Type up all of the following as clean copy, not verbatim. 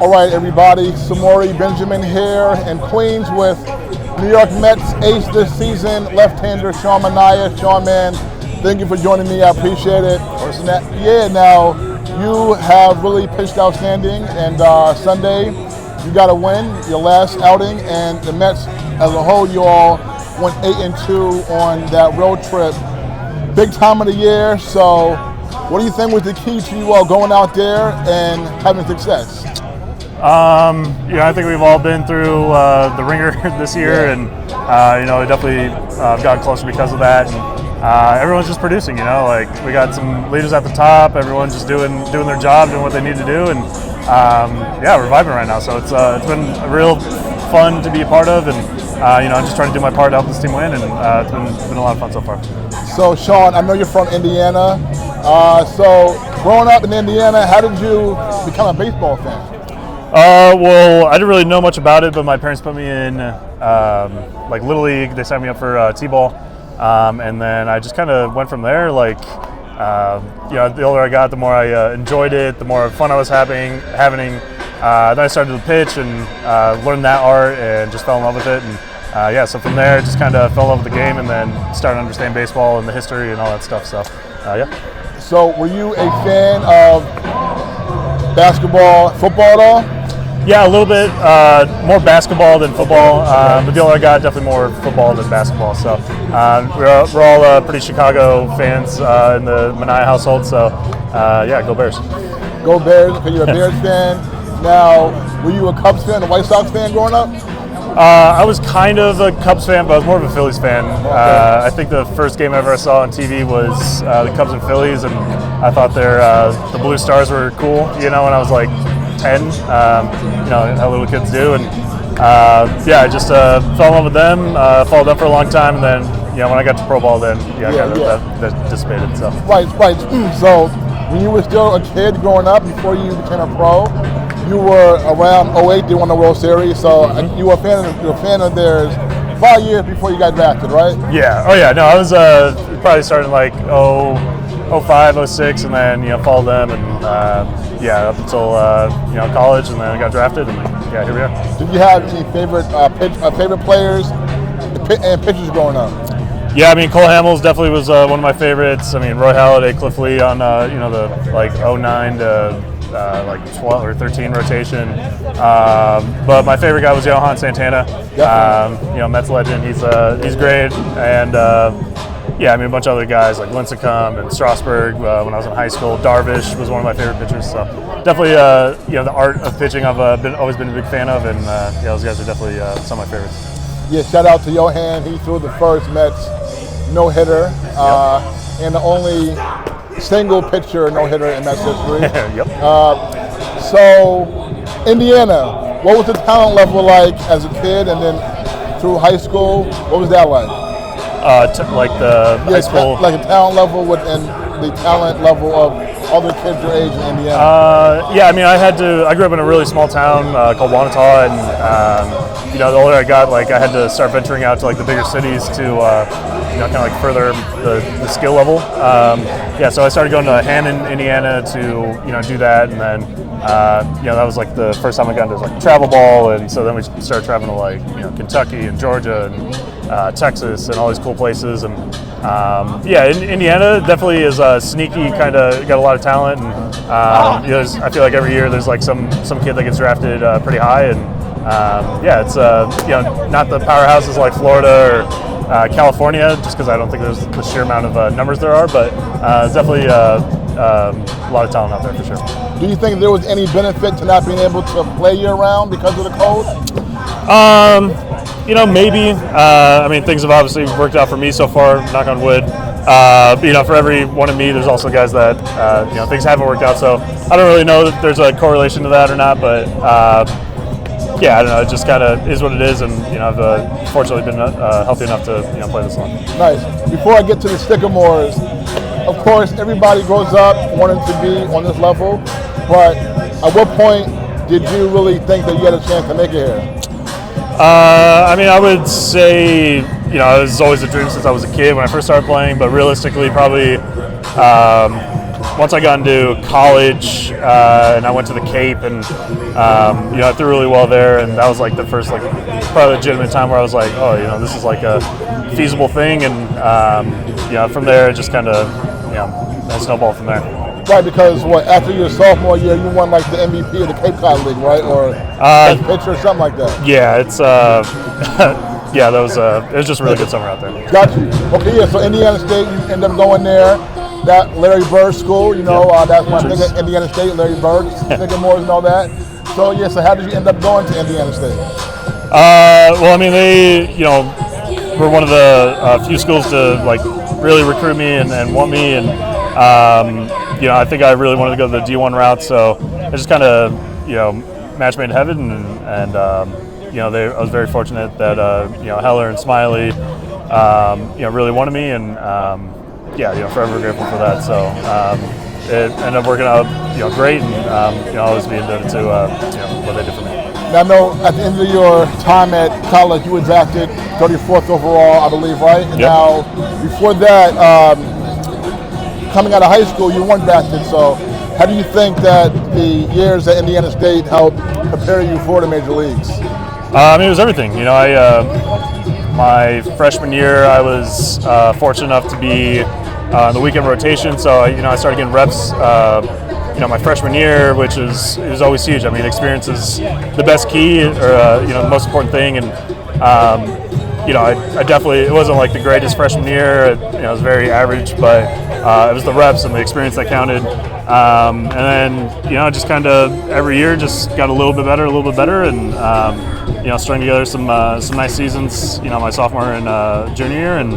All right, everybody, Samori Benjamin here in Queens with New York Mets ace this season, left-hander Sean Manaea. Sean, man, thank you for joining me. I appreciate it. Now you have really pitched outstanding, and Sunday you got to win your last outing, and the Mets as a whole, you all went 8-2 on that road trip. Big time of the year, so what do you think was the key to you all going out there and having success? I think we've all been through the ringer this year, and we definitely got closer because of that. And everyone's just producing. We got some leaders at the top. Everyone's just doing their job, doing what they need to do, and we're vibing right now. So it's been real fun to be a part of, and I'm just trying to do my part to help this team win, and it's been a lot of fun so far. So Sean, I know you're from Indiana. So growing up in Indiana, how did you become a baseball fan? Well, I didn't really know much about it, but my parents put me in Little League. They signed me up for T-ball, and then I just kind of went from there. The older I got, the more I enjoyed it, the more fun I was having. Then I started to pitch and learned that art and just fell in love with it. And so from there, just kind of fell in love with the game, and then started to understand baseball and the history and all that stuff. So, So were you a fan of basketball, football at all? Yeah, a little bit more basketball than football, but the older I got, definitely more football than basketball. So we're all pretty Chicago fans in the Manaea household. So go Bears. Go Bears, because you're a Bears fan. Now, were you a Cubs fan, a White Sox fan growing up? I was kind of a Cubs fan, but I was more of a Phillies fan. I think the first game ever I saw on TV was the Cubs and Phillies, and I thought the Blue Stars were cool, when I was like 10, how little kids do. And I just fell in love with them, followed them for a long time, and then, when I got to pro ball, then that dissipated. So. Right. So when you were still a kid growing up, before you became a pro, you were around 08, they won the World Series, so you were a fan of theirs 5 years before you got drafted, right? Yeah. Oh yeah. No, I was probably starting like 05, 06, and then followed them, and up until college, and then I got drafted, and here we are. Did you have any favorite players and pitchers growing up? Yeah, Cole Hamels definitely was one of my favorites. Roy Halladay, Cliff Lee on the 09 to 12 or 13 rotation. But my favorite guy was Johan Santana. Mets legend. He's great, and a bunch of other guys like Lincecum and Strasburg when I was in high school. Darvish was one of my favorite pitchers. So definitely, the art of pitching I've always been a big fan of, and those guys are definitely some of my favorites. Yeah, shout out to Johan. He threw the first Mets no-hitter and the only single pitcher no-hitter in Mets history. Yep. So, Indiana, what was the talent level like as a kid, and then through high school, what was that like? High school? Like a talent level and the talent level of other kids your age in Indiana? I grew up in a really small town called Wanata, and the older I got, I had to start venturing out to the bigger cities to further the skill level. So I started going to Hammond, Indiana to do that, and then that was the first time I got into travel ball, and so then we started traveling to Kentucky and Georgia and Texas and all these cool places, and Indiana definitely is sneaky, got a lot of talent, and I feel like every year there's some kid that gets drafted pretty high, and it's not the powerhouses like Florida or California, just because I don't think there's the sheer amount of numbers there are, but it's definitely a lot of talent out there for sure. Do you think there was any benefit to not being able to play year-round because of the cold? Maybe. Things have obviously worked out for me so far, knock on wood. For every one of me, there's also guys that, things haven't worked out, so I don't really know that there's a correlation to that or not, but I don't know. It just kind of is what it is, and I've fortunately been healthy enough to play this long. Nice. Before I get to the Sycamores, of course, everybody grows up wanting to be on this level, but at what point did you really think that you had a chance to make it here? I would say it was always a dream since I was a kid when I first started playing, but realistically, probably once I got into college and I went to the Cape, and I threw really well there, and that was like the first probably legitimate time where I was like, oh, this is like a feasible thing, and from there it just kind of I snowballed from there. Right, because after your sophomore year, you won like the MVP of the Cape Cod League, right, or best pitcher or something like that. Yeah, it's yeah, that was it was just a really good summer out there. Got you. Okay, yeah. So Indiana State, you end up going there. That Larry Bird school, that's my thing at Indiana State. Larry Bird, thinking more and all that. So yeah, so how did you end up going to Indiana State? Well, I mean, they were one of the few schools to really recruit me and want me, and I think I really wanted to go the D1 route, so I just kind of match made in heaven, and I was very fortunate that Heller and Smiley really wanted me, and forever grateful for that. So it ended up working out great, and I'll always be indebted to what they did for me. Now, I know at the end of your time at college, you were drafted 34th overall, I believe, right? And now, before that, coming out of high school, you weren't drafted. So, how do you think that the years at Indiana State helped prepare you for the major leagues? It was everything. My freshman year, I was fortunate enough to be on the weekend rotation. So, I started getting reps. My freshman year, which was always huge. I mean, experience is the best key, or the most important thing. And I definitely, it wasn't like the greatest freshman year. It was very average, but it was the reps and the experience that counted. And then just kind of every year just got a little bit better, and strung together some nice seasons. My sophomore and junior year, and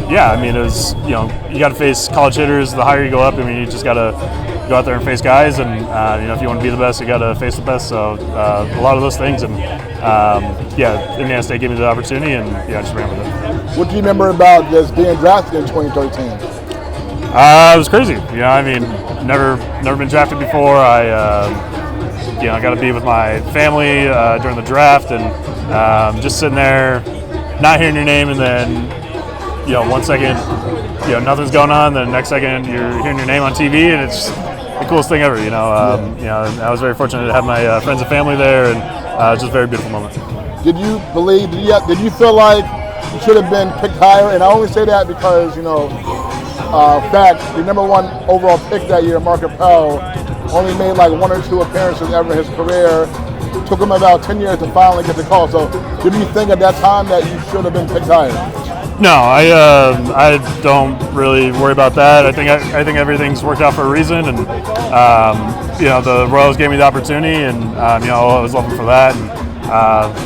it was you got to face college hitters. The higher you go up, you just got to go out there and face guys, and if you want to be the best, you got to face the best. So a lot of those things, and Indiana State gave me the opportunity, and I just ran with it. What do you remember about just being drafted in 2013? It was crazy. Never been drafted before. I got to be with my family during the draft, and just sitting there, not hearing your name, and then 1 second, nothing's going on. Then the next second, you're hearing your name on TV, and it's the coolest thing ever. I was very fortunate to have my friends and family there, and it was just a very beautiful moment. Did you believe? Did you feel like you should have been picked higher? And I only say that because fact, the #1 overall pick that year, Mark Appel, only made like 1 or 2 appearances ever in his career. Took him about 10 years to finally get the call. So, did you think at that time that you should have been picked higher? No, I don't really worry about that. I think everything's worked out for a reason, and the Royals gave me the opportunity, and I was looking for that. And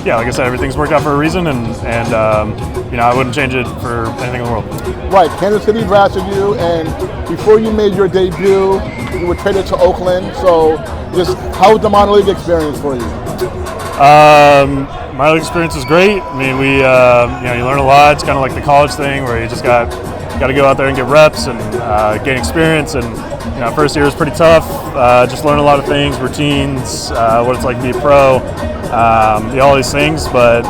like I said, everything's worked out for a reason, and I wouldn't change it for anything in the world. Right, Kansas City drafted you, and before you made your debut, you were traded to Oakland. So, just how was the minor league experience for you? Minor league experience was great. I mean, we you learn a lot. It's kind of like the college thing where you just got to go out there and get reps and gain experience. And first year was pretty tough. Just learn a lot of things, routines, what it's like to be a pro, all these things. But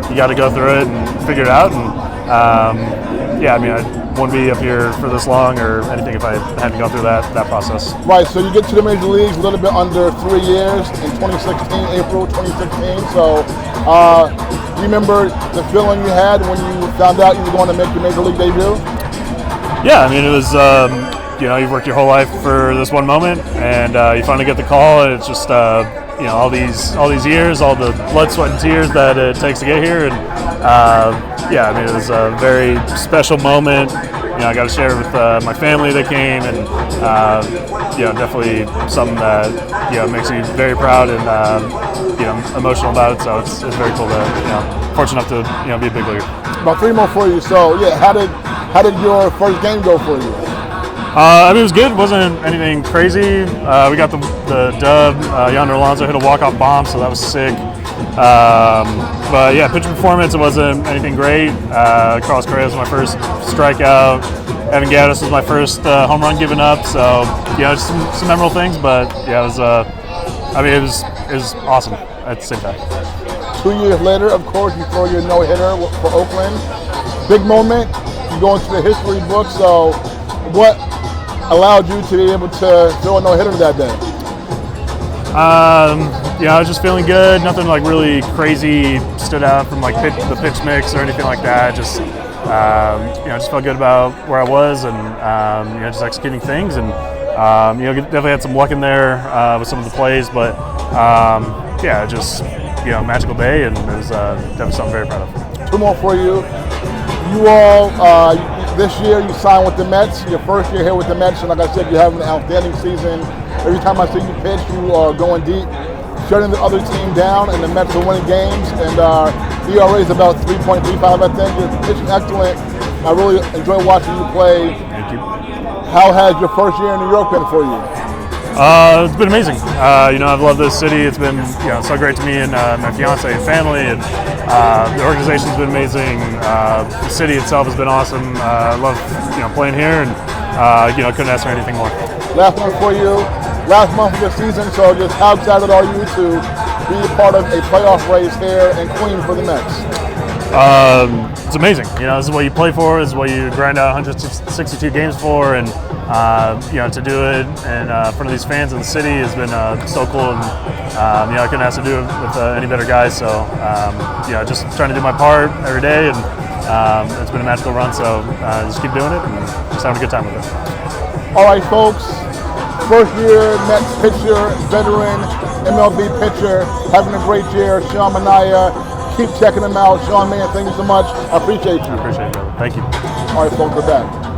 you got to go through it and figure it out. And I wouldn't be up here for this long or anything if I hadn't gone through that process. Right. So you get to the major leagues a little bit under 3 years in 2016, April 2016. So. Do you remember the feeling you had when you found out you were going to make your major league debut? Yeah, I mean, it was, you've worked your whole life for this one moment, and you finally get the call, and it's just, all these years, all the blood, sweat, and tears that it takes to get here, and it was a very special moment. I got to share it with my family that came, and definitely something that makes me very proud and emotional about it. So it's very cool to fortunate enough to be a big leaguer. About 3 more for you. So how did your first game go for you? It was good. It wasn't anything crazy. We got the dub. Yonder Alonso hit a walk-off bomb, so that was sick. But pitching performance, it wasn't anything great. Carlos Correa was my first strikeout. Evan Gattis was my first home run given up. So just some memorable things. But it was. It was awesome at the same time. 2 years later, of course, you throw your no-hitter for Oakland. Big moment. You go into the history book. So, what allowed you to be able to throw a no-hitter that day? I was just feeling good. Nothing like really crazy stood out from like the pitch mix or anything like that. Just just felt good about where I was and just executing things and definitely had some luck in there with some of the plays, but just magical day, and it was definitely something I'm very proud of. Two more for you. You all this year you signed with the Mets. Your first year here with the Mets, and like I said, you're having an outstanding season. Every time I see you pitch, you are going deep, shutting the other team down, and the Mets are winning games. And ERA is about 3.35, I think. You're pitching excellent. I really enjoy watching you play. Thank you. How has your first year in New York been for you? It's been amazing. I've loved this city. It's been so great to me and my fiance and family, and the organization's been amazing. The city itself has been awesome. I love playing here, and couldn't ask for anything more. Last one for you. Last month of the season, so just how excited are you to be a part of a playoff race here in Queens for the Mets? It's amazing. This is what you play for. This is what you grind out 162 games for, and to do it in front of these fans in the city has been so cool. And I couldn't ask to do it with any better guys. So just trying to do my part every day, and it's been a magical run. So just keep doing it and just having a good time with it. All right, folks. First year Mets pitcher, veteran MLB pitcher, having a great year. Sean Manaea. Keep checking him out. Sean, man, thank you so much. I appreciate you. I appreciate it, brother. Thank you. All right, folks, we're back.